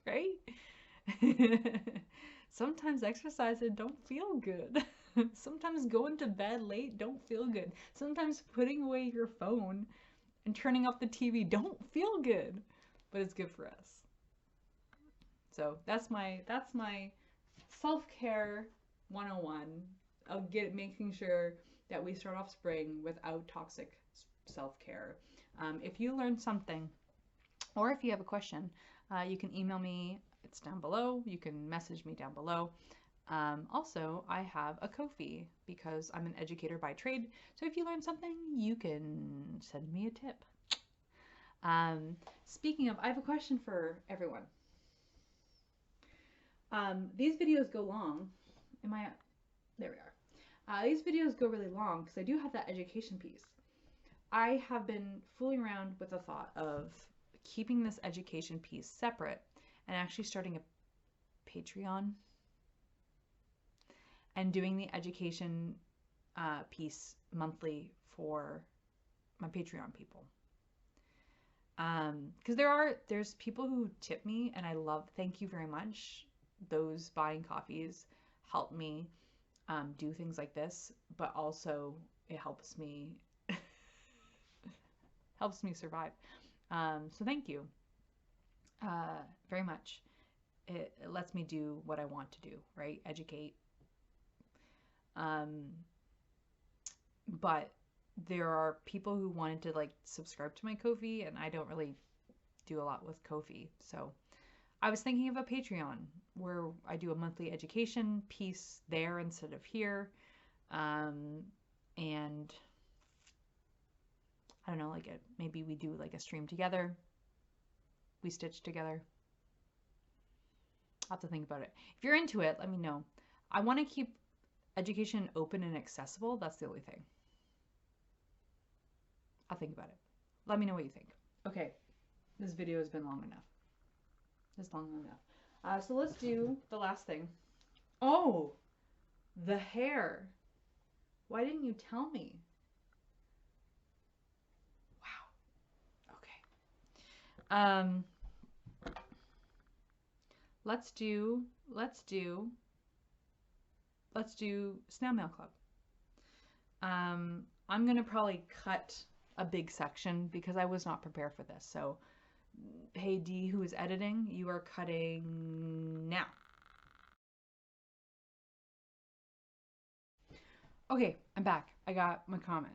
Right? Sometimes exercising don't feel good. Sometimes going to bed late don't feel good. Sometimes putting away your phone and turning off the TV don't feel good, but it's good for us. So that's my self-care 101 of making sure that we start off spring without toxic self-care. If you learned something, or if you have a question, you can email me. It's down below. You can message me down below. Also, I have a Ko-fi because I'm an educator by trade. So if you learn something, you can send me a tip. Speaking of, I have a question for everyone. These videos go long. There we are. These videos go really long because I do have that education piece. I have been fooling around with the thought of keeping this education piece separate and actually starting a Patreon and doing the education piece monthly for my Patreon people. Because there's people who tip me, and I love, thank you very much. Those buying coffees help me do things like this, but also it helps me survive. So thank you very much. It lets me do what I want to do, right? Educate. But there are people who wanted to like subscribe to my Ko-fi, and I don't really do a lot with Ko-fi. So I was thinking of a Patreon where I do a monthly education piece there instead of here. And I don't know, like maybe we do like a stream together. We stitch together. I'll have to think about it. If you're into it, let me know. I want to keep education open and accessible. That's the only thing. I'll think about it. Let me know what you think. Okay, this video has been long enough. It's long enough. So let's do the last thing. Oh, the hair. Why didn't you tell me? Wow. Okay. Let's do Snail Mail Club. I'm gonna probably cut a big section because I was not prepared for this. So, hey Dee, who is editing, you are cutting now. Okay, I'm back. I got my comment.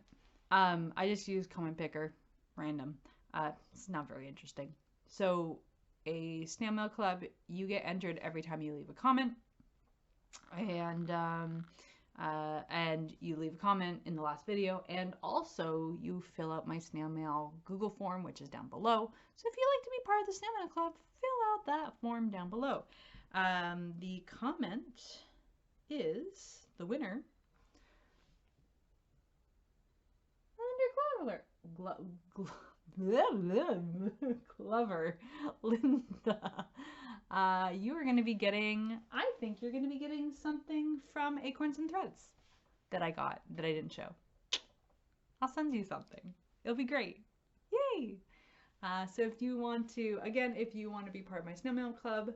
I just used comment picker, random. It's not very interesting. So, a Snail Mail Club, you get entered every time you leave a comment, and you leave a comment in the last video, and also you fill out my Snail Mail Google form, which is down below. So if you'd like to be part of the Snail Mail Club, fill out that form down below. The comment is the winner. Clever Linda. You are going to be getting, I think you're going to be getting something from Acorns and Threads that I got that I didn't show. I'll send you something. It'll be great. Yay! So if you want to, again, if you want to be part of my Snail Mail Club,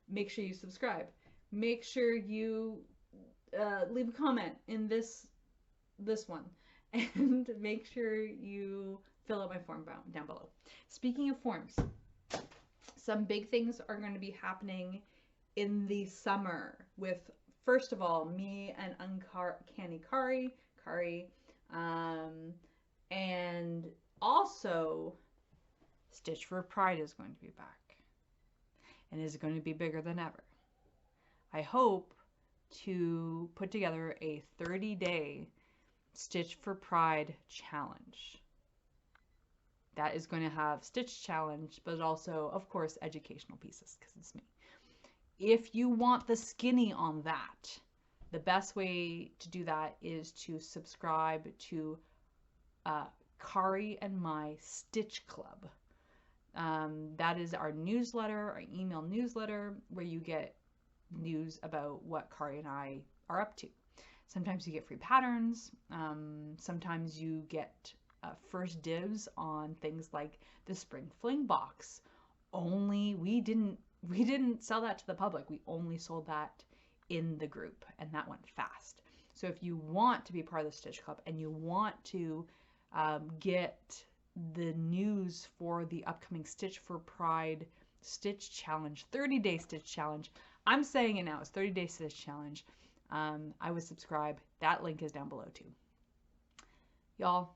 make sure you subscribe. Make sure you leave a comment in this one. And make sure you fill out my form down below. Speaking of forms, some big things are going to be happening in the summer with, first of all, me and Uncanny Kari, and also Stitch for Pride is going to be back and is going to be bigger than ever. I hope to put together a 30-day Stitch for Pride challenge. That is going to have Stitch challenge, but also, of course, educational pieces because it's me. If you want the skinny on that, the best way to do that is to subscribe to Kari and my Stitch Club. That is our newsletter, our email newsletter, where you get news about what Kari and I are up to. Sometimes you get free patterns. Sometimes you get first dibs on things like the Spring Fling box. Only we didn't sell that to the public. We only sold that in the group, and that went fast. So if you want to be part of the Stitch Club and you want to get the news for the upcoming Stitch for Pride Stitch Challenge, 30-day Stitch Challenge, I'm saying it now, it's 30-day Stitch Challenge. I would subscribe. That link is down below too. Y'all,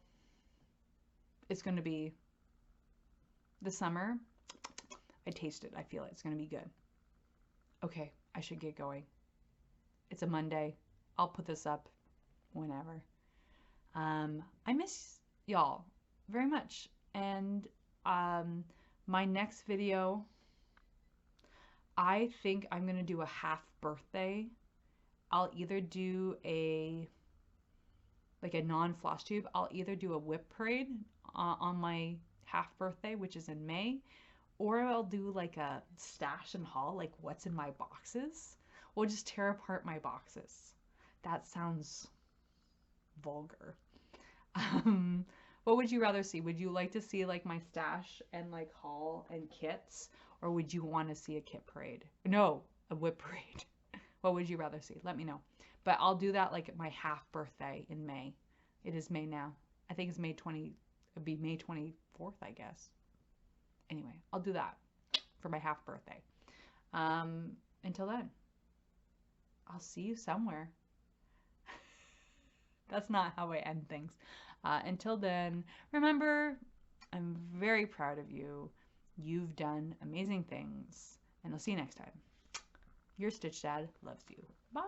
it's going to be the summer. I taste it. I feel it. It's going to be good. Okay, I should get going. It's a Monday. I'll put this up whenever. I miss y'all very much. And my next video, I think I'm going to do a half birthday. I'll either do a non-Flosstube. I'll either do a whip parade on my half birthday, which is in May, or I'll do like a stash and haul, like what's in my boxes. We'll just tear apart my boxes. That sounds vulgar. What would you rather see? Would you like to see like my stash and like haul and kits, or would you want to see a kit parade? No, a whip parade. What would you rather see? Let me know. But I'll do that like at my half birthday in May. It is May now. I think it's it'd be May 24th, I guess. Anyway, I'll do that for my half birthday. Until then, I'll see you somewhere. That's not how I end things. Until then, remember, I'm very proud of you. You've done amazing things. And I'll see you next time. Your Stitch Dad loves you. Bye!